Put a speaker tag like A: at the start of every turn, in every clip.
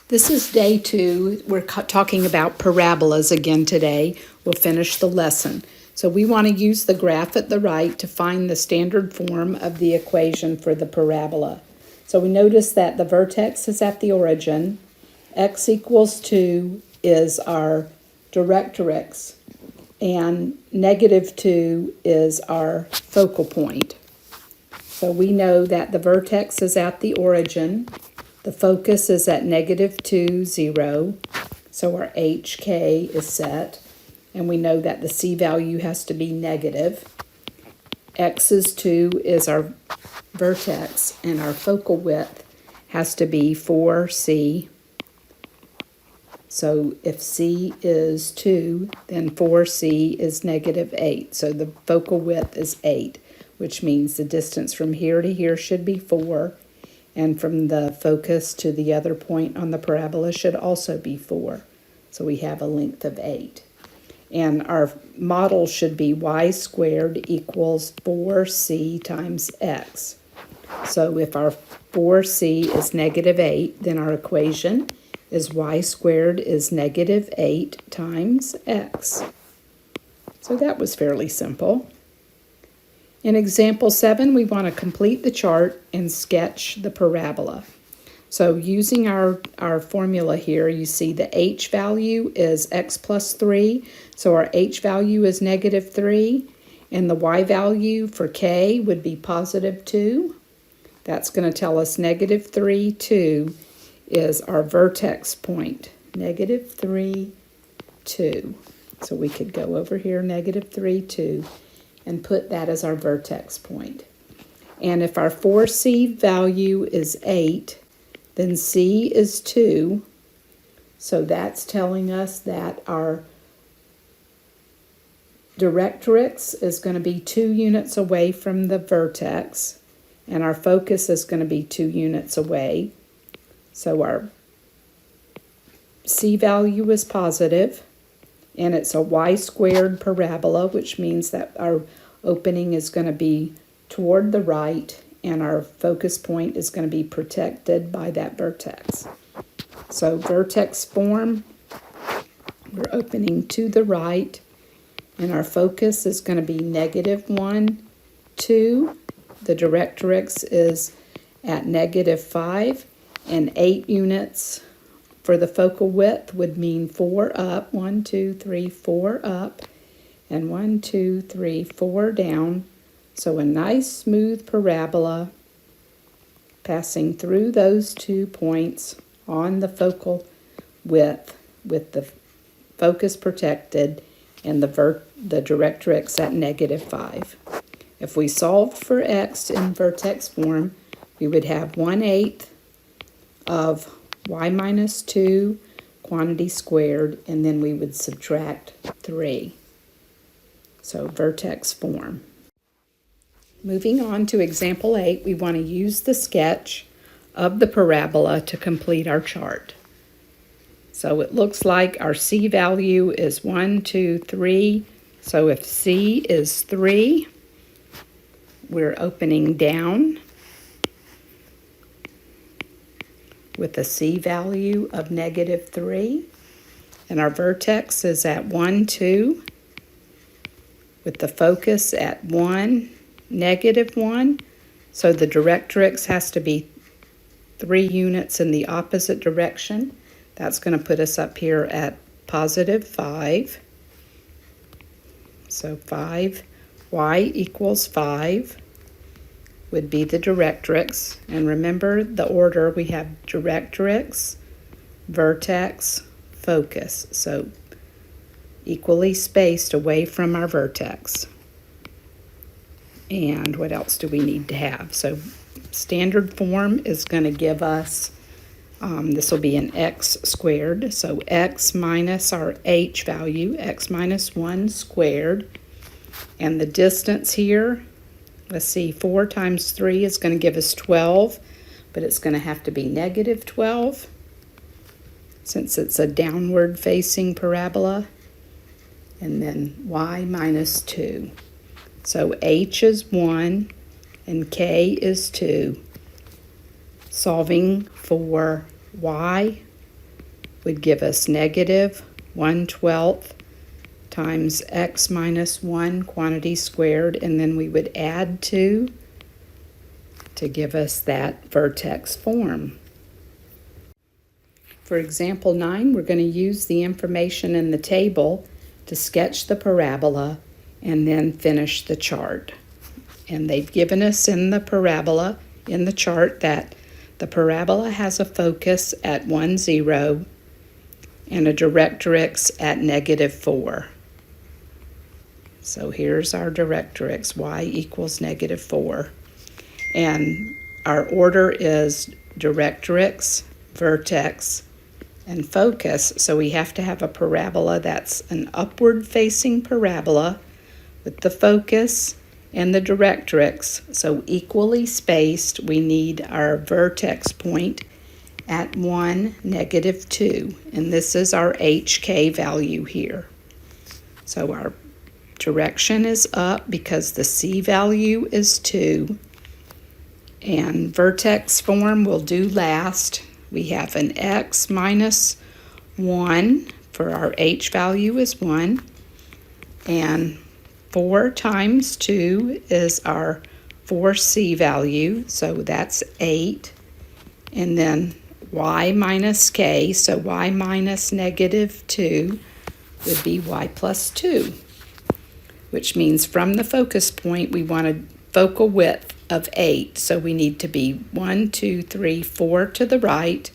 A: This is day 2. We're talking about parabolas again today. We'll finish the lesson. So we want to use the graph at the right to find the standard form of the equation for the parabola. So we notice that the vertex is at the origin. X equals 2 is our directrix, and -2 is our focal point. So we know that the vertex is at the origin. The focus is at -2, 0, so our HK is set, and we know that the C value has to be negative. X is 2 is our vertex, and our focal width has to be 4C. So if C is 2, then 4C is -8. So the focal width is 8, which means the distance from here to here should be 4. And from the focus to the other point on the parabola should also be 4. So we have a length of 8. And our model should be y squared equals 4c times x. So if our 4c is -8, then our equation is y squared is -8 times x. So that was fairly simple. In example 7, we want to complete the chart and sketch the parabola. So using our formula here, you see the h value is x plus 3. So our h value is -3. And the y value for k would be +2. That's going to tell us -3, 2 is our vertex point. -3, 2. So we could go over here, -3, 2. And put that as our vertex point. And if our 4C value is 8, then C is 2. So that's telling us that our directrix is going to be 2 units away from the vertex, and our focus is going to be 2 units away. So our C value is positive, and it's a y squared parabola, which means that our opening is going to be toward the right, and our focus point is going to be protected by that vertex. So vertex form, we're opening to the right, and our focus is going to be -1, 2. The directrix is at -5, and 8 units for the focal width would mean 4 up, 1, 2, 3, 4 up, and 1, 2, 3, 4 down. So a nice smooth parabola passing through those 2 points on the focal width with the focus protected and the directrix at -5. If we solved for x in vertex form, we would have 1/8 of y minus 2 quantity squared, and then we would subtract 3. So vertex form. Moving on to example 8, we want to use the sketch of the parabola to complete our chart. So it looks like our C value is 1, 2, 3. So if C is 3, we're opening down with a C value of -3, and our vertex is at 1, 2, with the focus at 1, -1, so the directrix has to be 3 units in the opposite direction. That's going to put us up here at +5. So 5, y equals 5. Would be the directrix. And remember the order, we have directrix, vertex, focus. So equally spaced away from our vertex. And what else do we need to have? So standard form is going to give us, this will be an x squared. So x minus our h value, x minus 1 squared. And the distance here, let's see, 4 times 3 is going to give us 12, but it's going to have to be -12 since it's a downward facing parabola. And then y minus 2. So h is 1 and k is 2. Solving for y would give us negative 1/12 times x minus 1 quantity squared, and then we would add 2 to give us that vertex form. For example 9, we're going to use the information in the table to sketch the parabola and then finish the chart. And they've given us in the parabola, in the chart, that the parabola has a focus at 1, 0 and a directrix at -4. So here's our directrix, y equals -4. And our order is directrix, vertex, and focus. So we have to have a parabola that's an upward-facing parabola with the focus and the directrix. So equally spaced, we need our vertex point at 1, -2. And this is our HK value here. So our direction is up because the C value is 2. And vertex form will do last. We have an x minus 1 for our H value is 1. And 4 times 2 is our 4C value, so that's 8. And then y minus k, so y minus -2 would be y plus 2, which means from the focus point we want a focal width of 8. So we need to be 1, 2, 3, 4 to the right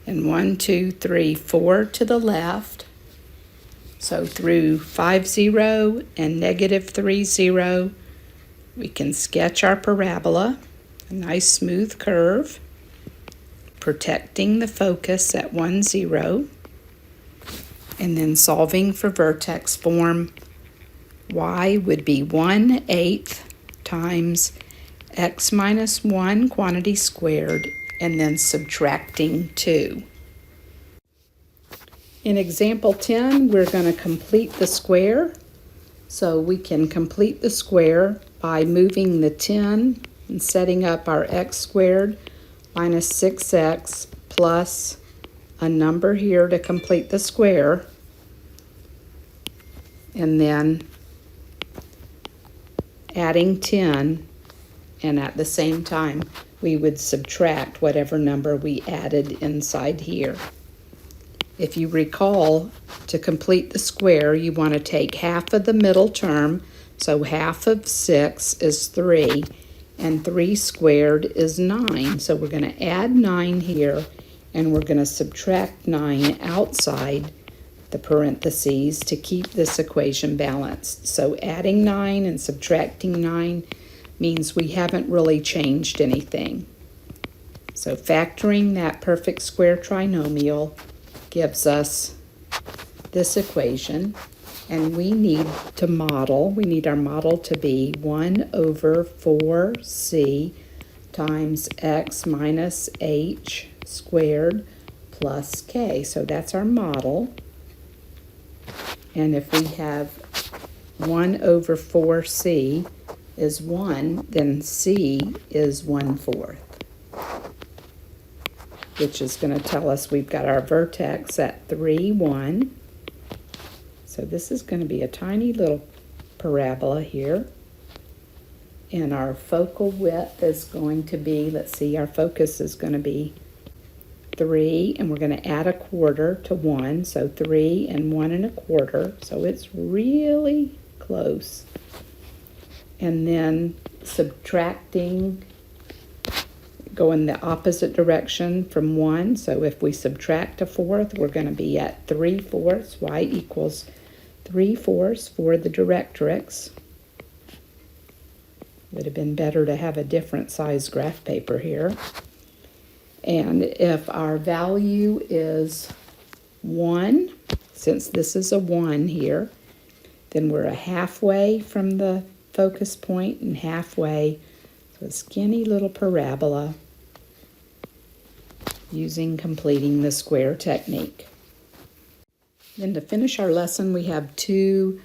A: and 1, 2, 3, 4 to the left. So through 5, 0 and -3, 0, we can sketch our parabola, a nice smooth curve, protecting the focus at 1, 0, and then solving for vertex form. Y would be 1/8 times x minus 1 quantity squared, and then subtracting 2. In example 10, we're going to complete the square. So we can complete the square by moving the 10 and setting up our x squared minus 6x plus a number here to complete the square. And then adding 10, and at the same time we would subtract whatever number we added inside here. If you recall, to complete the square you want to take half of the middle term, so half of 6 is 3, and 3 squared is 9. So we're going to add 9 here, and we're going to subtract 9 outside the parentheses to keep this equation balanced. So adding 9 and subtracting 9 means we haven't really changed anything. So factoring that perfect square trinomial gives us this equation, and we need our model to be 1 over 4c times x minus h squared plus k. So that's our model. And if we have 1 over 4c is 1, then c is 1/4. Which is going to tell us we've got our vertex at 3, 1. So this is going to be a tiny little parabola here. And our focal width is going to be, let's see, our focus is going to be 3, and we're going to add a quarter to 1. So 3 and 1 1/4. So it's really close. And then subtracting, going the opposite direction from 1. So if we subtract a fourth, we're going to be at 3/4. Y equals 3/4 for the directrix. Would have been better to have a different size graph paper here. And if our value is 1, since this is a 1 here, then we're a halfway from the focus point and halfway. So a skinny little parabola using completing the square technique. Then to finish our lesson, we have 2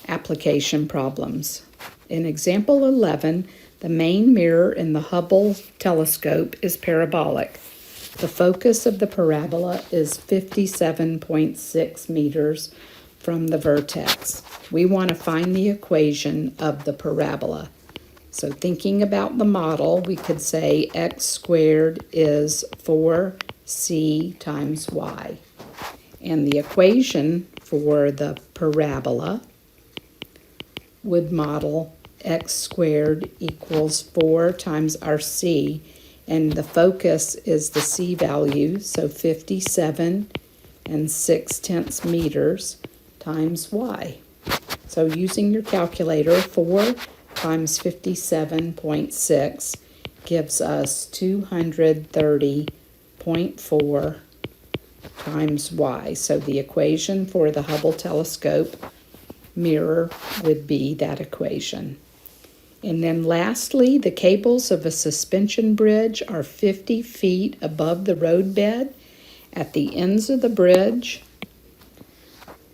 A: application problems. In example 11, the main mirror in the Hubble telescope is parabolic. The focus of the parabola is 57.6 meters from the vertex. We want to find the equation of the parabola. So thinking about the model, we could say x squared is 4c times y. And the equation for the parabola would model x squared equals 4 times our c, and the focus is the c value, so 57 and 6/10 meters times y. So using your calculator, 4 times 57.6 gives us 230.4 times y. So the equation for the Hubble telescope mirror would be that equation. And then lastly, the cables of a suspension bridge are 50 feet above the roadbed at the ends of the bridge,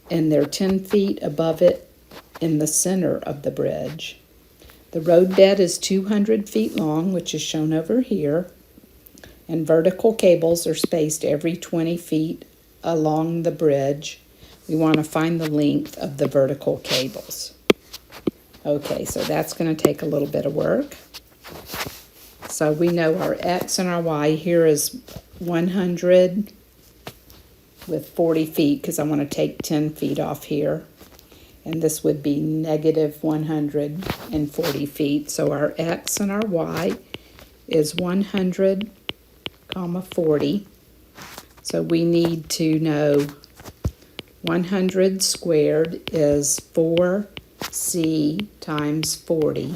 A: and they're 10 feet above it in the center of the bridge. The roadbed is 200 feet long, which is shown over here, and vertical cables are spaced every 20 feet along the bridge. We want to find the length of the vertical cables. Okay, so that's going to take a little bit of work. So we know our x and our y. Here is 100 with 40 feet because I want to take 10 feet off here. And this would be negative 140 feet. So our x and our y is 100, 40. So we need to know 100 squared is 4c times 40,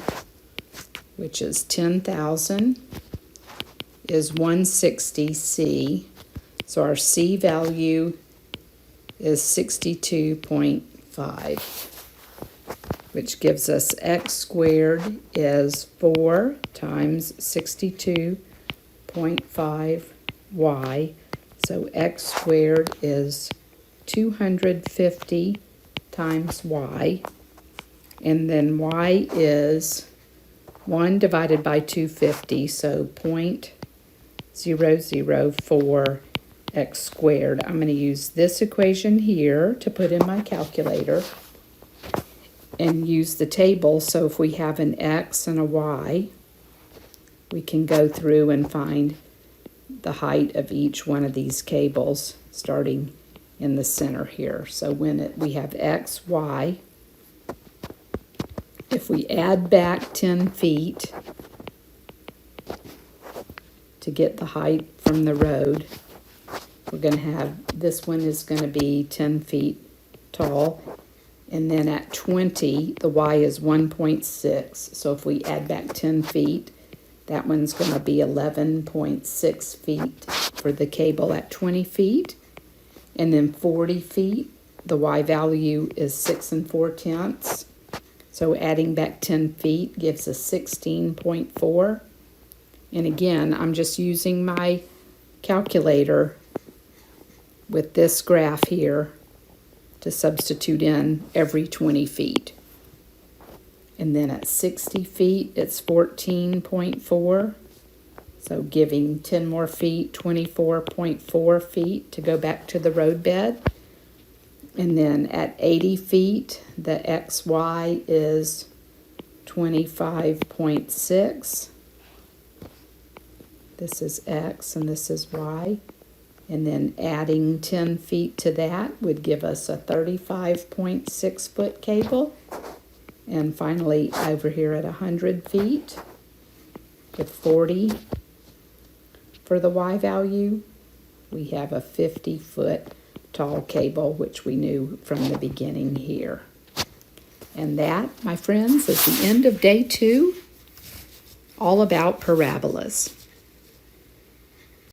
A: which is 10,000, is 160c. So our c value is 62.5, which gives us x squared is 4 times 62.5 y. So x squared is 250 times y. And then y is 1 divided by 250, so 0.004 x squared. I'm going to use this equation here to put in my calculator and use the table. So if we have an x and a y, we can go through and find the height of each one of these cables starting in the center here. So when we have x, y, if we add back 10 feet to get the height from the road, we're going to have, this one is going to be 10 feet tall. And then at 20, the y is 1.6. So if we add back 10 feet, that one's going to be 11.6 feet for the cable at 20 feet. And then 40 feet, the y value is 6 4/10. So adding back 10 feet gives us 16.4. And again, I'm just using my calculator with this graph here to substitute in every 20 feet. And then at 60 feet, it's 14.4. So giving 10 more feet, 24.4 feet to go back to the roadbed. And then at 80 feet, the XY is 25.6. This is X and this is Y. And then adding 10 feet to that would give us a 35.6 foot cable. And finally, over here at 100 feet, with 40 for the Y value, we have a 50 foot tall cable, which we knew from the beginning here. And that, my friends, is the end of day 2, all about parabolas.